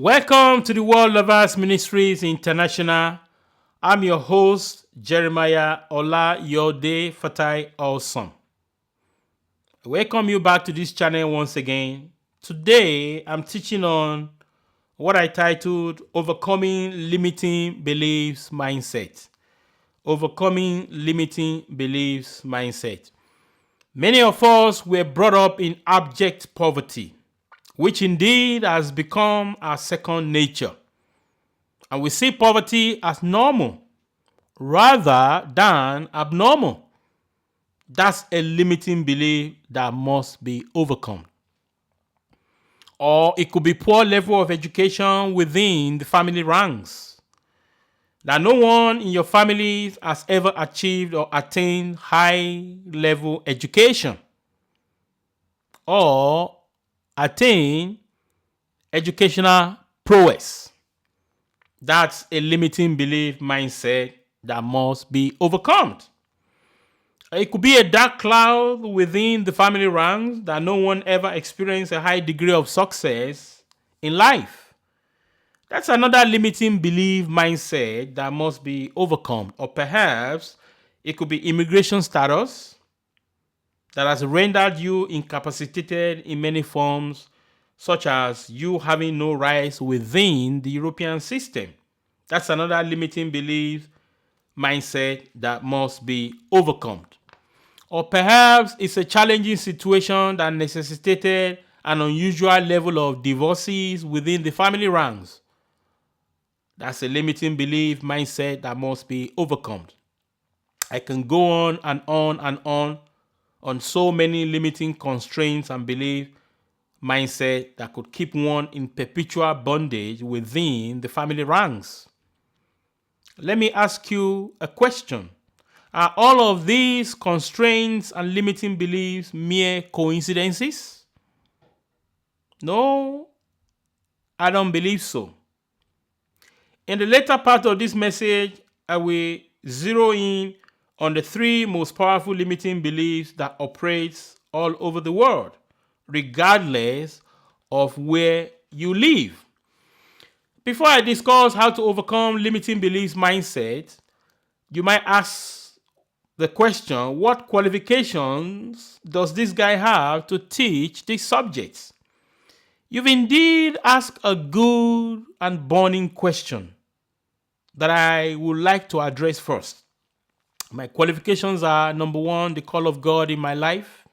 Welcome to the World Lovers Ministries International. I'm your host, Jeremiah Olayode Fatai-Awesome. I welcome you back to this channel once again. Today, I'm teaching on what I titled Overcoming Limiting Beliefs Mindset. Overcoming Limiting Beliefs Mindset. Many of us were brought up in abject poverty, which indeed has become our second nature. And we see poverty as normal rather than abnormal. That's a limiting belief that must be overcome. Or it could be poor level of education within the family ranks. That no one in your family has ever achieved or attained high level education. Or attain educational prowess. That's a limiting belief mindset that must be overcome. It could be a dark cloud within the family ranks that no one ever experienced a high degree of success in life. That's another limiting belief mindset that must be overcome. Or perhaps it could be immigration status that has rendered you incapacitated in many forms, such as you having no rights within the European system. That's another limiting belief mindset that must be overcome. Or perhaps it's a challenging situation that necessitated an unusual level of divorces within the family ranks. That's a limiting belief mindset that must be overcome. I can go on and on and on so many limiting constraints and belief mindset that could keep one in perpetual bondage within the family ranks. Let me ask you a question. Are all of these constraints and limiting beliefs mere coincidences? No, I don't believe so. In the later part of this message, I will zero in on the three most powerful limiting beliefs that operates all over the world, regardless of where you live. Before I discuss how to overcome limiting beliefs mindset, you might ask the question, what qualifications does this guy have to teach these subjects? You've indeed asked a good and burning question that I would like to address first. My qualifications are: number one, the call of God in my life.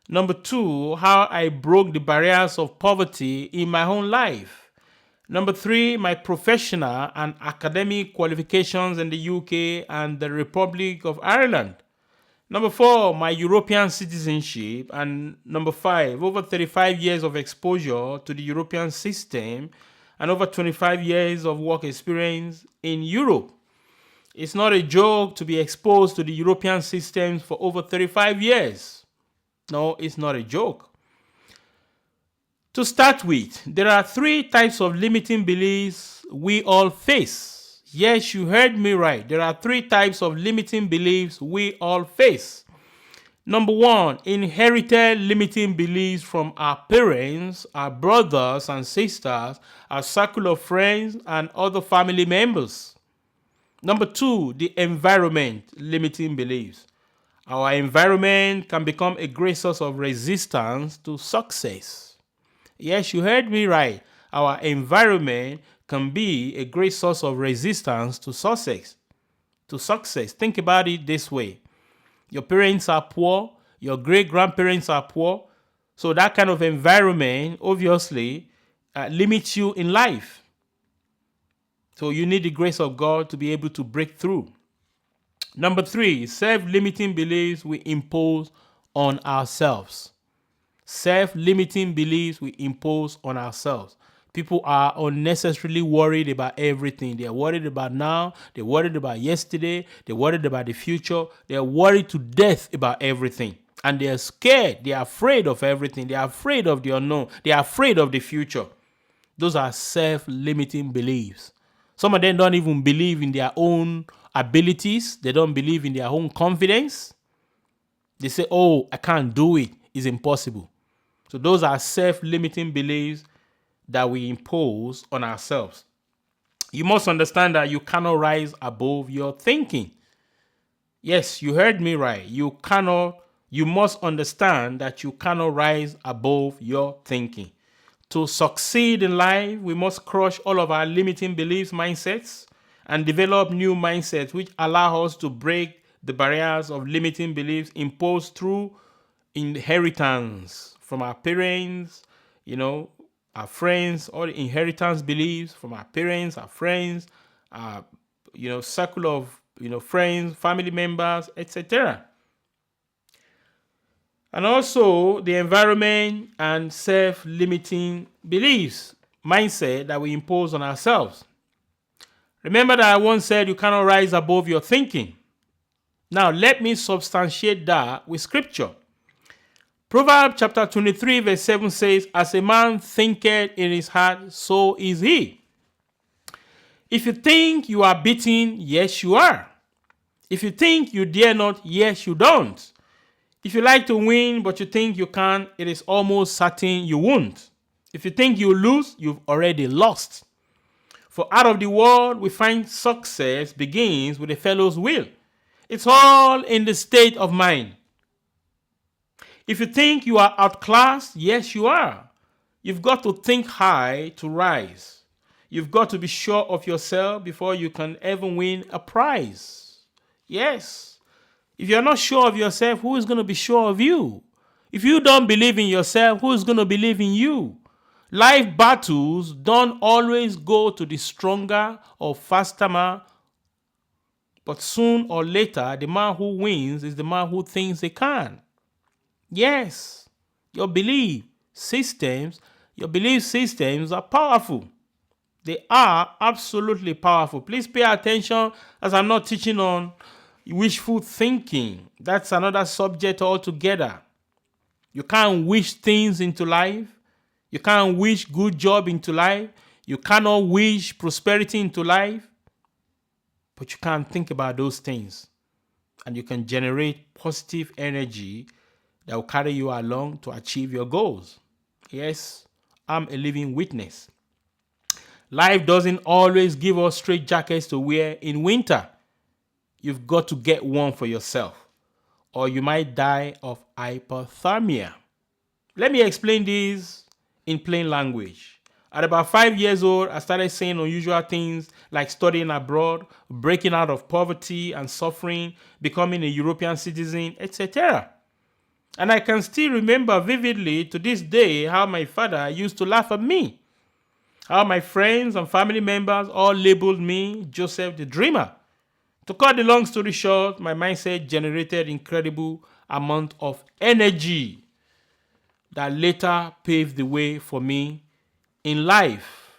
Number two, how I broke the barriers of poverty in my own life. Number three, my professional and academic qualifications in the UK and the Republic of Ireland. Number four, my European citizenship. And number five, over 35 years of exposure to the European system and over 25 years of work experience in Europe. It's not a joke to be exposed to the European systems for over 35 years. No, it's not a joke. To start with, there are three types of limiting beliefs we all face. Yes, you heard me right. There are three types of limiting beliefs we all face. Number one, inherited limiting beliefs from our parents, our brothers and sisters, our circle of friends, and other family members. Number two, the environment limiting beliefs. Our environment can become a great source of resistance to success. Yes, you heard me right. Our environment can be a great source of resistance to success. Think about it this way. Your parents are poor. Your great-grandparents are poor. So that kind of environment, obviously, limits you in life. So you need the grace of God to be able to break through. Number three, self-limiting beliefs we impose on ourselves. Self-limiting beliefs we impose on ourselves. People are unnecessarily worried about everything. They're worried about now. They're worried about yesterday. They're worried about the future. They're worried to death about everything. And they're scared. They're afraid of everything. They're afraid of the unknown. They're afraid of the future. Those are self-limiting beliefs. Some of them don't even believe in their own abilities. They don't believe in their own confidence. They say, oh, I can't do it. It's impossible. So those are self-limiting beliefs that we impose on ourselves. You must understand that you cannot rise above your thinking. Yes, you heard me right. You must understand that you cannot rise above your thinking. To succeed in life, we must crush all of our limiting beliefs, mindsets, and develop new mindsets which allow us to break the barriers of limiting beliefs imposed through inheritance from our parents, our friends, all the inheritance beliefs from our parents, our friends, our circle of friends, family members, etc. And also the environment and self-limiting beliefs, mindset that we impose on ourselves. Remember that I once said you cannot rise above your thinking. Now let me substantiate that with scripture. Proverbs chapter 23 verse 7 says, as a man thinketh in his heart, so is he. If you think you are beaten, yes you are. If you think you dare not, yes you don't. If you like to win but you think you can't, it is almost certain you won't. If you think you lose, you've already lost. For out of the world we find success begins with a fellow's will. It's all in the state of mind. If you think you are outclassed, yes you are. You've got to think high to rise. You've got to be sure of yourself before you can ever win a prize. Yes. If you're not sure of yourself, who is going to be sure of you? If you don't believe in yourself, who is going to believe in you? Life battles don't always go to the stronger or faster man, but soon or later, the man who wins is the man who thinks they can. Yes, your belief systems are powerful. They are absolutely powerful. Please pay attention as I'm not teaching on wishful thinking. That's another subject altogether. You can't wish things into life. You can't wish good job into life. You cannot wish prosperity into life. But you can't think about those things. And you can generate positive energy that will carry you along to achieve your goals. Yes, I'm a living witness. Life doesn't always give us straight jackets to wear in winter. You've got to get one for yourself, or you might die of hypothermia. Let me explain this in plain language. At about 5 years old, I started saying unusual things like studying abroad, breaking out of poverty and suffering, becoming a European citizen, etc. And I can still remember vividly to this day how my father used to laugh at me. How my friends and family members all labeled me Joseph the Dreamer. To cut the long story short, my mindset generated incredible amount of energy that later paved the way for me in life.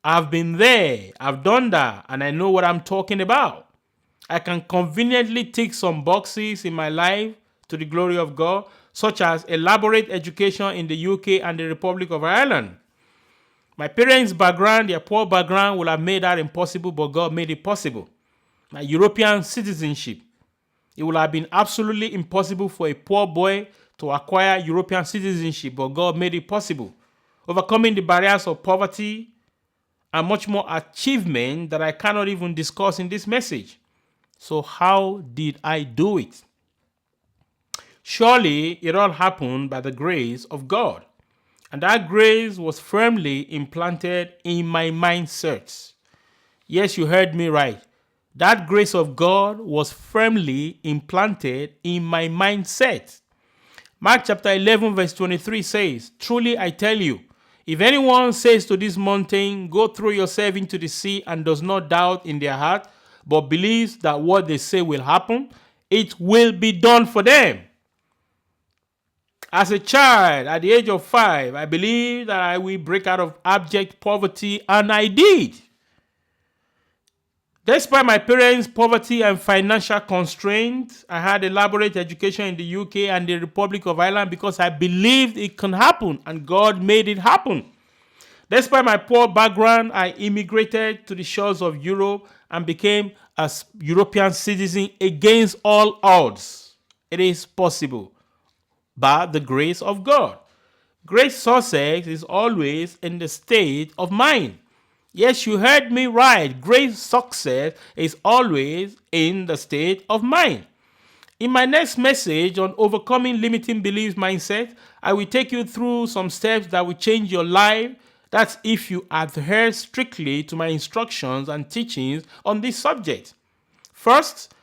I've been there, I've done that, and I know what I'm talking about. I can conveniently tick some boxes in my life to the glory of God, such as elaborate education in the UK and the Republic of Ireland. My parents' background, their poor background, would have made that impossible, but God made it possible. My European citizenship, it would have been absolutely impossible for a poor boy to acquire European citizenship, but God made it possible. Overcoming the barriers of poverty and much more achievement that I cannot even discuss in this message. So how did I do it? Surely it all happened by the grace of God. And that grace was firmly implanted in my mindset. Yes, you heard me right. That grace of God was firmly implanted in my mindset. Mark chapter 11 verse 23 says, truly I tell you, if anyone says to this mountain, go throw yourself into the sea, and does not doubt in their heart, but believes that what they say will happen, it will be done for them. As a child, at the age of 5, I believed that I will break out of abject poverty, and I did. Despite my parents' poverty and financial constraints, I had elaborate education in the UK and the Republic of Ireland because I believed it can happen, and God made it happen. Despite my poor background, I immigrated to the shores of Europe and became a European citizen against all odds. It is possible by the grace of God. Great success is always in the state of mind. Yes, you heard me right. Great success is always in the state of mind. In my next message on overcoming limiting beliefs mindset, I will take you through some steps that will change your life. That's if you adhere strictly to my instructions and teachings on this subject. First,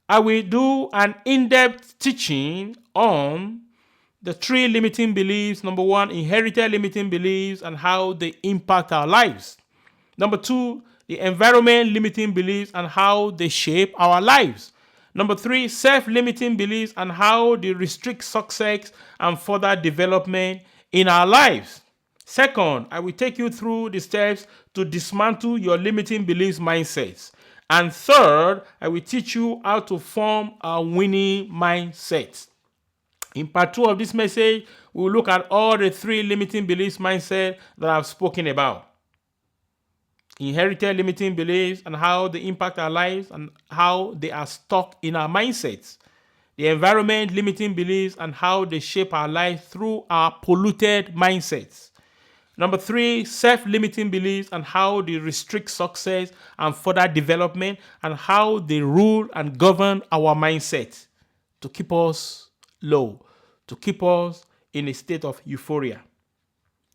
I will do an in-depth teaching on the three limiting beliefs. Number one, inherited limiting beliefs and how they impact our lives. Number two, the environment limiting beliefs and how they shape our lives. Number three, self-limiting beliefs and how they restrict success and further development in our lives. Second, I will take you through the steps to dismantle your limiting beliefs mindsets. And third, I will teach you how to form a winning mindset. In part 2 of this message, we will look at all the three limiting beliefs mindset that I've spoken about. Inherited limiting beliefs and how they impact our lives and how they are stuck in our mindsets. The environment limiting beliefs and how they shape our lives through our polluted mindsets. Number three, self-limiting beliefs and how they restrict success and further development and how they rule and govern our mindset to keep us low, to keep us in a state of euphoria.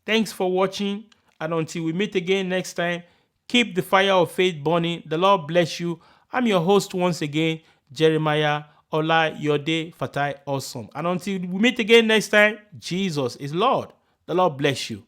Thanks for watching, and until we meet again next time, keep the fire of faith burning. The Lord bless you. I'm your host once again, Jeremiah Olayode Fatai-Awesome. And until we meet again next time, Jesus is Lord. The Lord bless you.